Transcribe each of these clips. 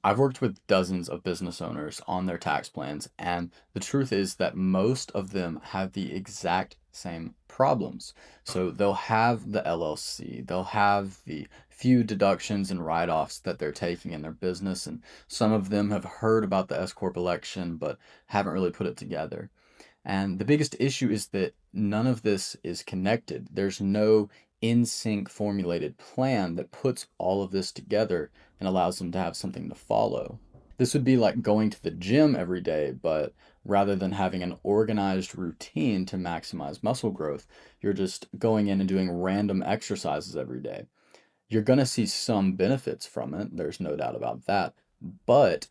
I've worked with dozens of business owners on their tax plans, and the truth is that most of them have the exact same problems. So they'll have the LLC, they'll have the few deductions and write-offs that they're taking in their business, and some of them have heard about the S Corp election but haven't really put it together. And the biggest issue is that none of this is connected. There's no in sync formulated plan that puts all of this together and allows them to have something to follow. This would be like going to the gym every day, but rather than having an organized routine to maximize muscle growth, you're just going in and doing random exercises every day. You're going to see some benefits from it, there's no doubt about that, but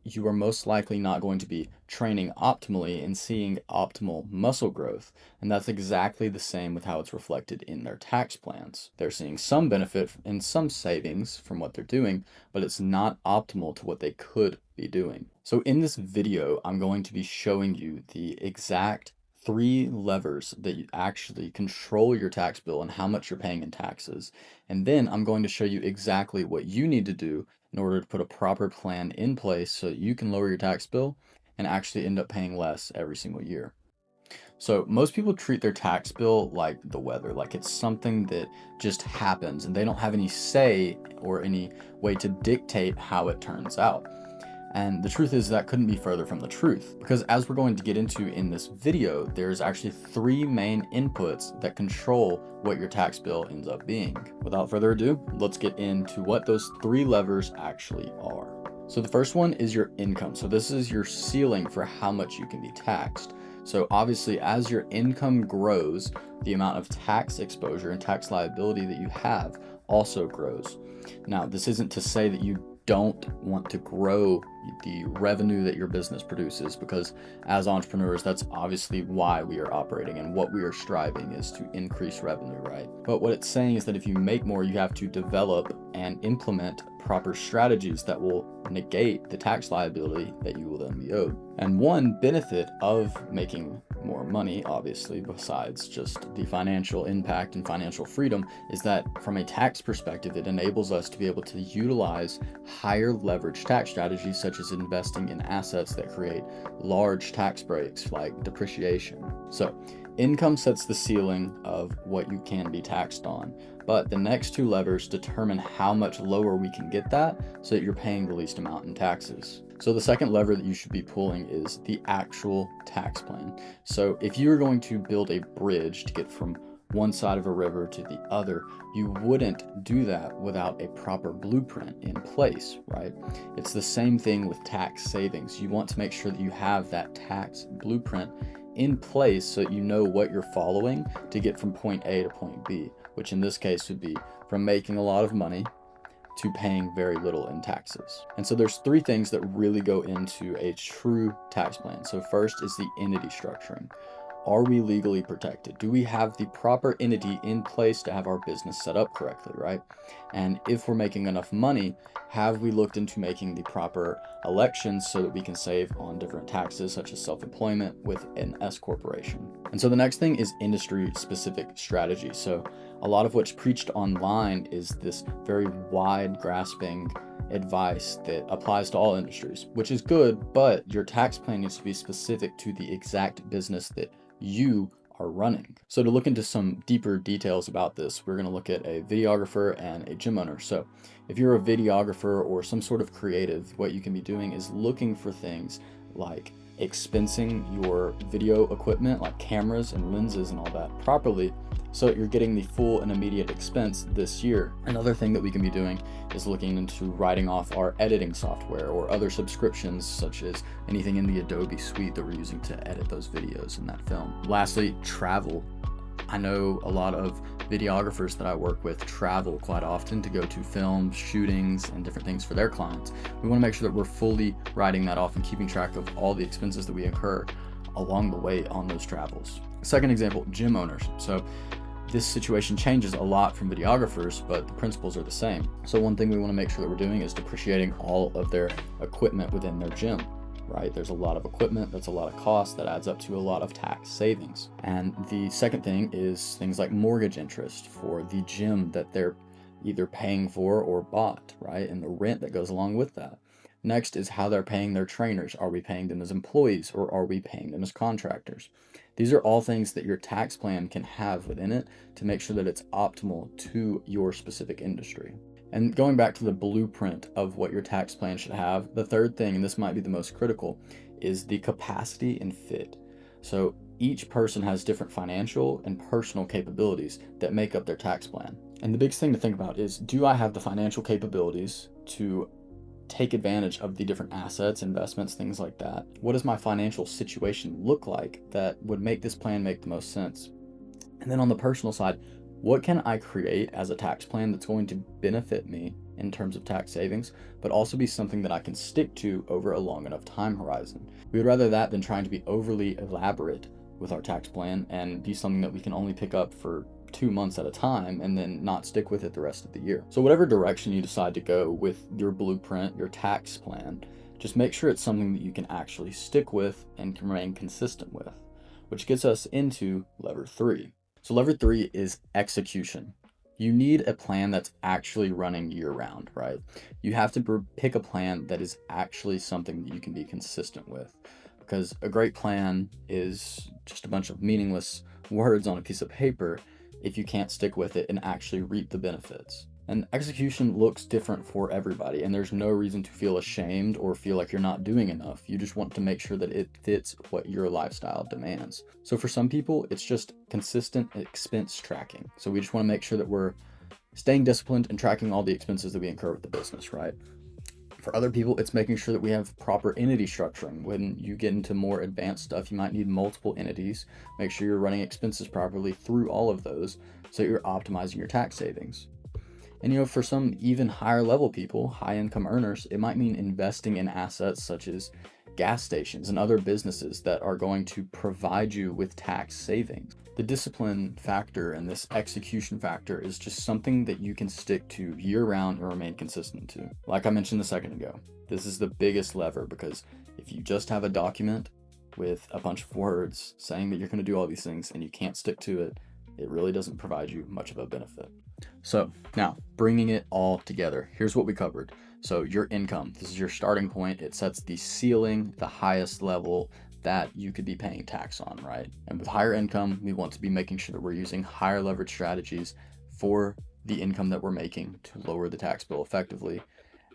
you are most likely not going to be training optimally and seeing optimal muscle growth. And that's exactly the same with how it's reflected in their tax plans. They're seeing some benefit and some savings from what they're doing, but it's not optimal to what they could be doing. So in this video, I'm going to be showing you the exact 3 levers that you actually control your tax bill and how much you're paying in taxes. And then I'm going to show you exactly what you need to do in order to put a proper plan in place so that you can lower your tax bill and actually end up paying less every single year. So most people treat their tax bill like the weather, like it's something that just happens and they don't have any say or any way to dictate how it turns out. And the truth is that couldn't be further from the truth, because as we're going to get into in this video, there's actually 3 main inputs that control what your tax bill ends up being. Without further ado, let's get into what those 3 levers actually are. So the first one is your income. So this is your ceiling for how much you can be taxed. So obviously, as your income grows, the amount of tax exposure and tax liability that you have also grows. Now, this isn't to say that you don't want to grow the revenue that your business produces, because as entrepreneurs, that's obviously why we are operating and what we are striving is to increase revenue, right? But what it's saying is that if you make more, you have to develop and implement proper strategies that will negate the tax liability that you will then be owed. And one benefit of making more money, obviously, besides just the financial impact and financial freedom, is that from a tax perspective, it enables us to be able to utilize higher leverage tax strategies, such as investing in assets that create large tax breaks like depreciation. So income sets the ceiling of what you can be taxed on, but the next 2 levers determine how much lower we can get that so that you're paying the least amount in taxes. So the second lever that you should be pulling is the actual tax plan. So if you're going to build a bridge to get from one side of a river to the other, you wouldn't do that without a proper blueprint in place, right? It's the same thing with tax savings. You want to make sure that you have that tax blueprint in place so that you know what you're following to get from point A to point B, which in this case would be from making a lot of money to paying very little in taxes. And so there's 3 things that really go into a true tax plan. So first is the entity structuring. Are we legally protected? Do we have the proper entity in place to have our business set up correctly, right? And if we're making enough money, have we looked into making the proper elections so that we can save on different taxes, such as self-employment with an S corporation? And so the next thing is industry specific strategy. So a lot of what's preached online is this very wide grasping advice that applies to all industries, which is good, but your tax plan needs to be specific to the exact business that you are running. So to look into some deeper details about this, we're going to look at a videographer and a gym owner. So if you're a videographer or some sort of creative, what you can be doing is looking for things like expensing your video equipment like cameras and lenses and all that properly so that you're getting the full and immediate expense this year. Another thing that we can be doing is looking into writing off our editing software or other subscriptions, such as anything in the Adobe suite that we're using to edit those videos in that film. Lastly, travel. I know a lot of videographers that I work with travel quite often to go to film shootings and different things for their clients. We want to make sure that we're fully writing that off and keeping track of all the expenses that we incur along the way on those travels. Second example, gym owners. So this situation changes a lot from videographers, but the principles are the same. So one thing we want to make sure that we're doing is depreciating all of their equipment within their gym, right? There's a lot of equipment, that's a lot of cost, that adds up to a lot of tax savings. And the second thing is things like mortgage interest for the gym that they're either paying for or bought, right? And the rent that goes along with that. Next is how they're paying their trainers. Are we paying them as employees or are we paying them as contractors? These are all things that your tax plan can have within it to make sure that it's optimal to your specific industry. And going back to the blueprint of what your tax plan should have, the third thing, and this might be the most critical, is the capacity and fit. So each person has different financial and personal capabilities that make up their tax plan. And the biggest thing to think about is, do I have the financial capabilities to take advantage of the different assets, investments, things like that? What does my financial situation look like that would make this plan make the most sense? And then on the personal side, what can I create as a tax plan that's going to benefit me in terms of tax savings, but also be something that I can stick to over a long enough time horizon? We would rather that than trying to be overly elaborate with our tax plan and be something that we can only pick up for 2 months at a time and then not stick with it the rest of the year. So whatever direction you decide to go with your blueprint, your tax plan, just make sure it's something that you can actually stick with and can remain consistent with, which gets us into lever 3. So lever 3 is execution. You need a plan that's actually running year round, right? You have to pick a plan that is actually something that you can be consistent with, because a great plan is just a bunch of meaningless words on a piece of paper if you can't stick with it and actually reap the benefits. And execution looks different for everybody, and there's no reason to feel ashamed or feel like you're not doing enough. You just want to make sure that it fits what your lifestyle demands. So for some people, it's just consistent expense tracking. So we just want to make sure that we're staying disciplined and tracking all the expenses that we incur with the business, right? For other people, it's making sure that we have proper entity structuring. When you get into more advanced stuff, you might need multiple entities. Make sure you're running expenses properly through all of those so you're optimizing your tax savings. And for some even higher level people, high income earners, it might mean investing in assets such as gas stations and other businesses that are going to provide you with tax savings. The discipline factor and this execution factor is just something that you can stick to year round and remain consistent to. Like I mentioned a second ago, this is the biggest lever, because if you just have a document with a bunch of words saying that you're going to do all these things and you can't stick to it, it really doesn't provide you much of a benefit. So now, bringing it all together, here's what we covered. So your income, this is your starting point. It sets the ceiling, the highest level that you could be paying tax on, right? And with higher income, we want to be making sure that we're using higher leverage strategies for the income that we're making to lower the tax bill effectively.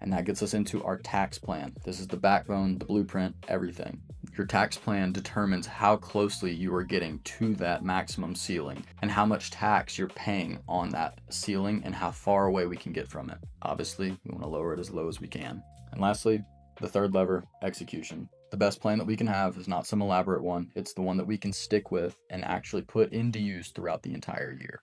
And that gets us into our tax plan. This is the backbone, the blueprint, everything. Your tax plan determines how closely you are getting to that maximum ceiling and how much tax you're paying on that ceiling and how far away we can get from it. Obviously, we want to lower it as low as we can. And lastly, the third lever, execution. The best plan that we can have is not some elaborate one. It's the one that we can stick with and actually put into use throughout the entire year.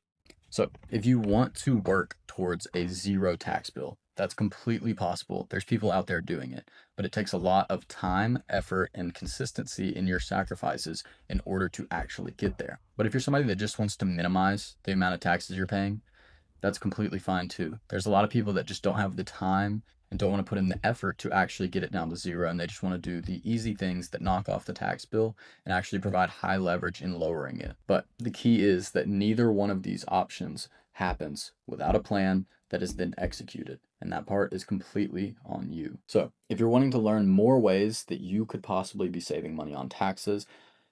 So if you want to work towards a zero tax bill, that's completely possible. There's people out there doing it, but it takes a lot of time, effort, and consistency in your sacrifices in order to actually get there. But if you're somebody that just wants to minimize the amount of taxes you're paying, that's completely fine too. There's a lot of people that just don't have the time and don't want to put in the effort to actually get it down to zero, and they just want to do the easy things that knock off the tax bill and actually provide high leverage in lowering it. But the key is that neither one of these options happens without a plan that is then executed, and that part is completely on you. So if you're wanting to learn more ways that you could possibly be saving money on taxes,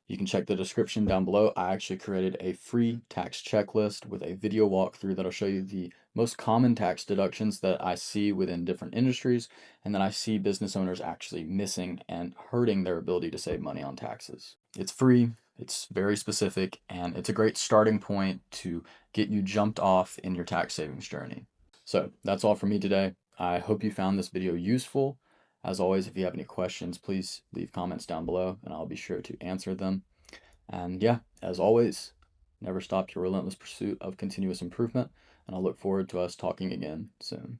you can check the description down below. I actually created a free tax checklist with a video walkthrough that'll show you the most common tax deductions that I see within different industries and that I see business owners actually missing and hurting their ability to save money on taxes. It's free, it's very specific, and it's a great starting point to get you jumped off in your tax savings journey. So that's all for me today. I hope you found this video useful. As always, if you have any questions, please leave comments down below and I'll be sure to answer them. And yeah, as always, never stop your relentless pursuit of continuous improvement, and I'll look forward to us talking again soon.